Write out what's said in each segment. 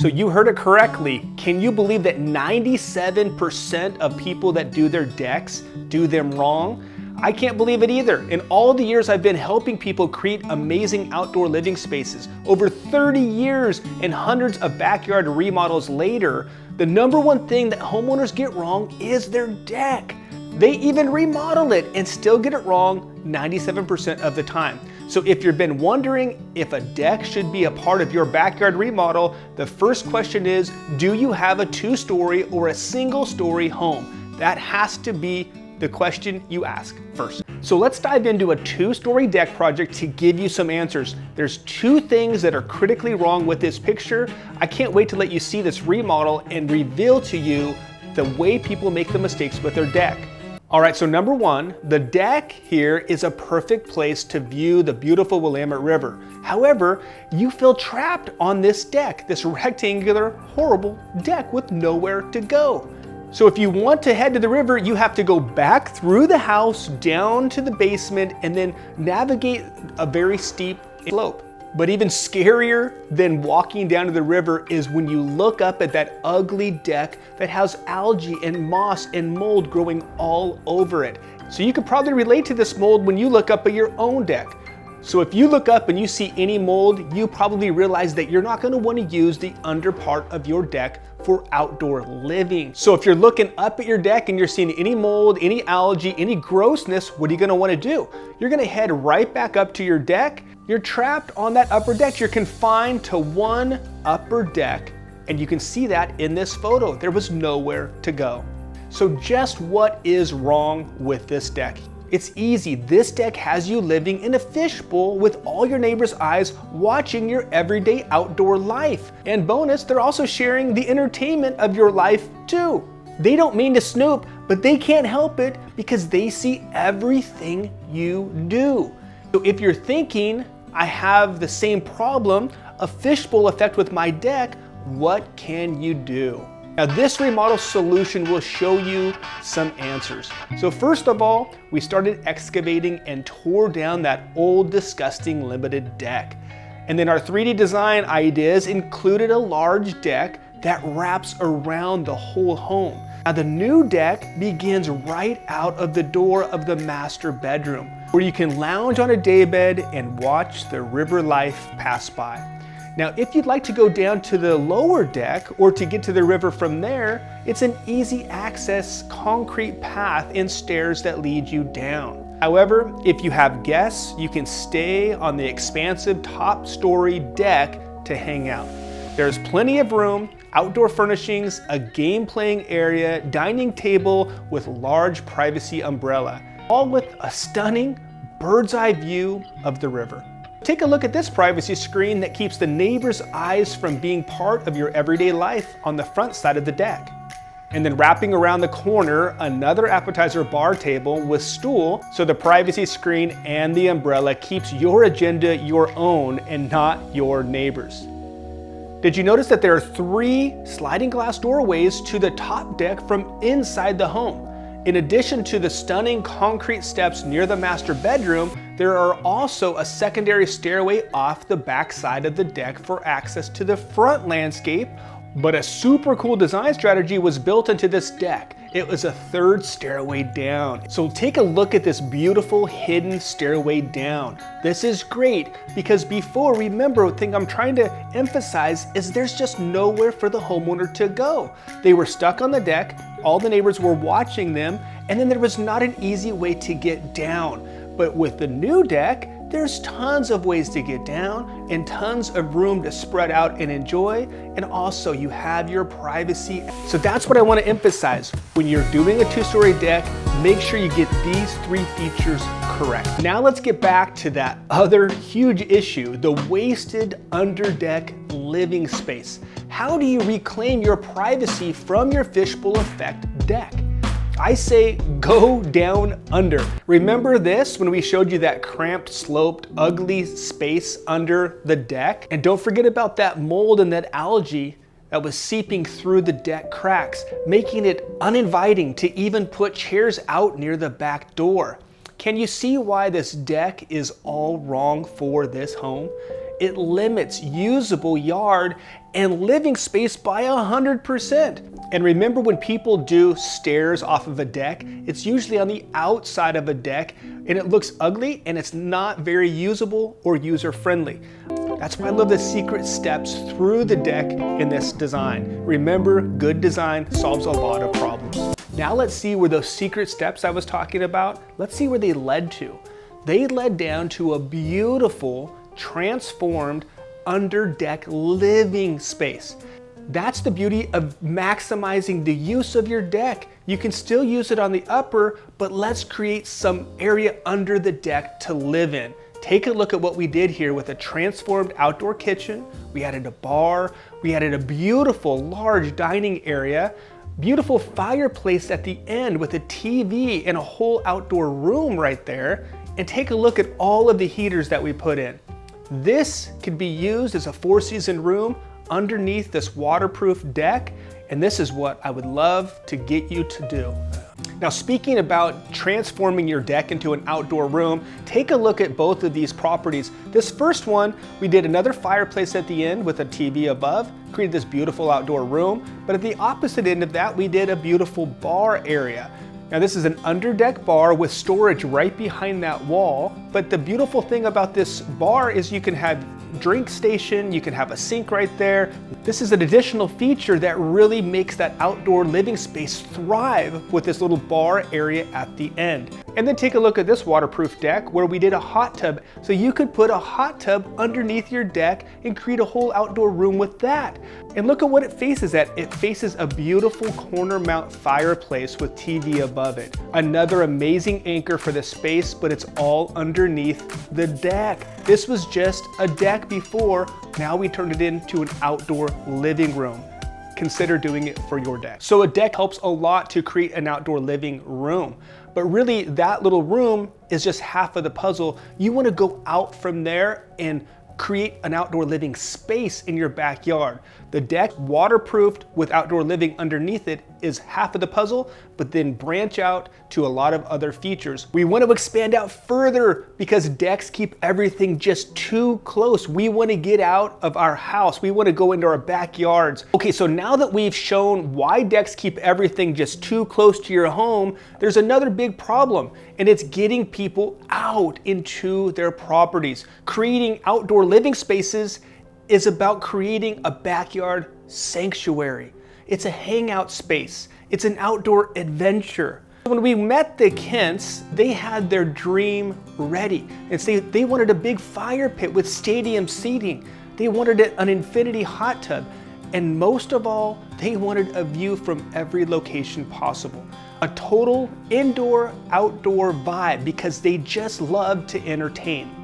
So you heard it correctly. Can you believe that 97% of people that do their decks do them wrong? I can't believe it either. In all the years I've been helping people create amazing outdoor living spaces, over 30 years and hundreds of backyard remodels later, the number one thing that homeowners get wrong is their deck. They even remodel it and still get it wrong 97% of the time. So if you've been wondering if a deck should be a part of your backyard remodel, the first question is, do you have a 2-story or a single-story home? That has to be the question you ask first. So let's dive into a 2-story deck project to give you some answers. There's 2 things that are critically wrong with this picture. I can't wait to let you see this remodel and reveal to you the way people make the mistakes with their deck. All right, so number 1, the deck here is a perfect place to view the beautiful Willamette River. However, you feel trapped on this deck, this rectangular, horrible deck with nowhere to go. So if you want to head to the river, you have to go back through the house, down to the basement, and then navigate a very steep slope. But even scarier than walking down to the river is when you look up at that ugly deck that has algae and moss and mold growing all over it. So you could probably relate to this mold when you look up at your own deck. So if you look up and you see any mold, you probably realize that you're not going to want to use the under part of your deck for outdoor living. So if you're looking up at your deck and you're seeing any mold, any algae, any grossness, what are you going to want to do? You're going to head right back up to your deck. You're trapped on that upper deck. You're confined to one upper deck, and you can see that in this photo. There was nowhere to go. So just what is wrong with this deck? It's easy. This deck has you living in a fishbowl with all your neighbors' eyes watching your everyday outdoor life. And bonus, they're also sharing the entertainment of your life too. They don't mean to snoop, but they can't help it because they see everything you do. So if you're thinking, I have the same problem, a fishbowl effect with my deck, what can you do? Now this remodel solution will show you some answers. So first of all, we started excavating and tore down that old, disgusting limited deck. And then our 3D design ideas included a large deck that wraps around the whole home. Now the new deck begins right out of the door of the master bedroom, where you can lounge on a daybed and watch the river life pass by. Now, if you'd like to go down to the lower deck or to get to the river from there, it's an easy access concrete path and stairs that lead you down. However, if you have guests, you can stay on the expansive top story deck to hang out. There's plenty of room, outdoor furnishings, a game playing area, dining table with large privacy umbrella, all with a stunning bird's eye view of the river. Take a look at this privacy screen that keeps the neighbor's eyes from being part of your everyday life on the front side of the deck. And then wrapping around the corner, another appetizer bar table with stool, so the privacy screen and the umbrella keeps your agenda your own and not your neighbor's. Did you notice that there are 3 sliding glass doorways to the top deck from inside the home? In addition to the stunning concrete steps near the master bedroom, there are also a secondary stairway off the back side of the deck for access to the front landscape. But a super cool design strategy was built into this deck. It was a 3rd stairway down. So take a look at this beautiful hidden stairway down. This is great because before, remember, the thing I'm trying to emphasize is there's just nowhere for the homeowner to go. They were stuck on the deck, all the neighbors were watching them, and then there was not an easy way to get down. But with the new deck, there's tons of ways to get down and tons of room to spread out and enjoy. And also you have your privacy. So that's what I want to emphasize. When you're doing a 2-story deck, make sure you get these 3 features correct. Now let's get back to that other huge issue, the wasted underdeck living space. How do you reclaim your privacy from your fishbowl effect deck? I say go down under. Remember this when we showed you that cramped, sloped, ugly space under the deck? And don't forget about that mold and that algae that was seeping through the deck cracks, making it uninviting to even put chairs out near the back door. Can you see why this deck is all wrong for this home? it limits usable yard and living space by 100%. And remember, when people do stairs off of a deck, it's usually on the outside of a deck and it looks ugly and it's not very usable or user-friendly. That's why I love the secret steps through the deck in this design. Remember, good design solves a lot of problems. Now let's see where those secret steps I was talking about, let's see where they led to. They led down to a beautiful, transformed under-deck living space. That's the beauty of maximizing the use of your deck. You can still use it on the upper, but let's create some area under the deck to live in. Take a look at what we did here with a transformed outdoor kitchen. We added a bar, we added a beautiful large dining area, beautiful fireplace at the end with a TV and a whole outdoor room right there. And take a look at all of the heaters that we put in. This could be used as a four-season room underneath this waterproof deck, and this is what I would love to get you to do. Now, speaking about transforming your deck into an outdoor room, take a look at both of these properties. This first one, we did another fireplace at the end with a TV above, created this beautiful outdoor room, but at the opposite end of that, we did a beautiful bar area. Now, this is an underdeck bar with storage right behind that wall, but the beautiful thing about this bar is you can have drink station, you can have a sink right there. This is an additional feature that really makes that outdoor living space thrive with this little bar area at the end. And then take a look at this waterproof deck where we did a hot tub. So you could put a hot tub underneath your deck and create a whole outdoor room with that. And look at what it faces at. It faces a beautiful corner mount fireplace with TV above it. Another amazing anchor for the space, but it's all underneath the deck. This was just a deck before, now we turned it into an outdoor living room. Consider doing it for your deck. So a deck helps a lot to create an outdoor living room, but really that little room is just half of the puzzle. You want to go out from there and create an outdoor living space in your backyard. The deck, waterproofed with outdoor living underneath it, is half of the puzzle, but then branch out to a lot of other features. We want to expand out further because decks keep everything just too close. We want to get out of our house. We want to go into our backyards. Okay, so now that we've shown why decks keep everything just too close to your home, there's another big problem, and it's getting people out into their properties. Creating outdoor living spaces is about creating a backyard sanctuary. It's a hangout space. It's an outdoor adventure. When we met the Kents, they had their dream ready. They wanted a big fire pit with stadium seating. They wanted an infinity hot tub. And most of all, they wanted a view from every location possible. A total indoor-outdoor vibe because they just loved to entertain.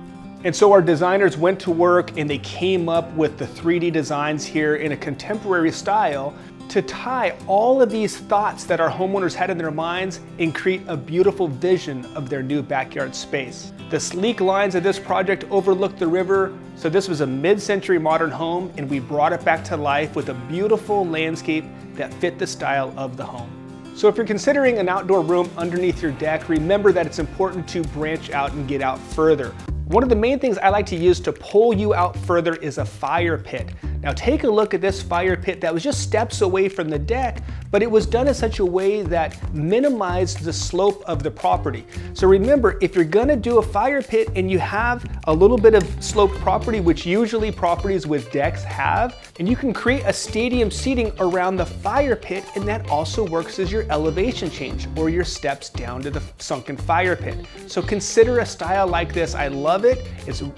And so our designers went to work and they came up with the 3D designs here in a contemporary style to tie all of these thoughts that our homeowners had in their minds and create a beautiful vision of their new backyard space. The sleek lines of this project overlooked the river, so this was a mid-century modern home, and we brought it back to life with a beautiful landscape that fit the style of the home. So if you're considering an outdoor room underneath your deck, remember that it's important to branch out and get out further. One of the main things I like to use to pull you out further is a fire pit. Now take a look at this fire pit that was just steps away from the deck, but it was done in such a way that minimized the slope of the property. So remember, if you're gonna do a fire pit and you have a little bit of sloped property, which usually properties with decks have, and you can create a stadium seating around the fire pit, and that also works as your elevation change or your steps down to the sunken fire pit. So consider a style like this. I love it.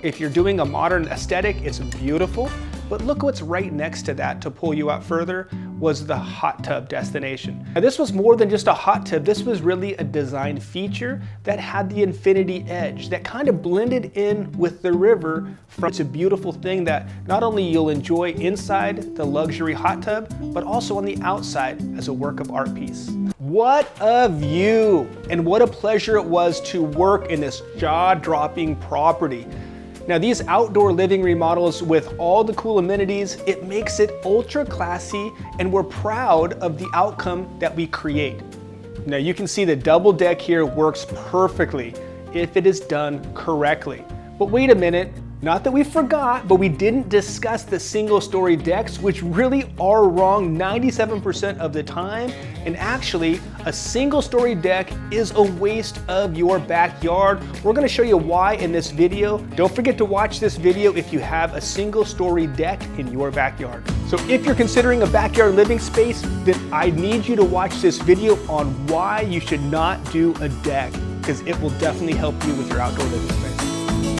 If you're doing a modern aesthetic, it's beautiful. But look what's right next to that to pull you out further was the hot tub destination. Now this was more than just a hot tub. This was really a design feature that had the infinity edge that kind of blended in with the river. It's a beautiful thing that not only you'll enjoy inside the luxury hot tub, but also on the outside as a work of art piece. What a view, and what a pleasure it was to work in this jaw-dropping property. Now these outdoor living remodels with all the cool amenities, it makes it ultra classy, and we're proud of the outcome that we create. Now you can see the double deck here works perfectly if it is done correctly. But wait a minute, Not that we forgot, but we didn't discuss the single-story decks, which really are wrong 97% of the time. And actually, a single-story deck is a waste of your backyard. We're gonna show you why in this video. Don't forget to watch this video if you have a single-story deck in your backyard. So if you're considering a backyard living space, then I need you to watch this video on why you should not do a deck, because it will definitely help you with your outdoor living space.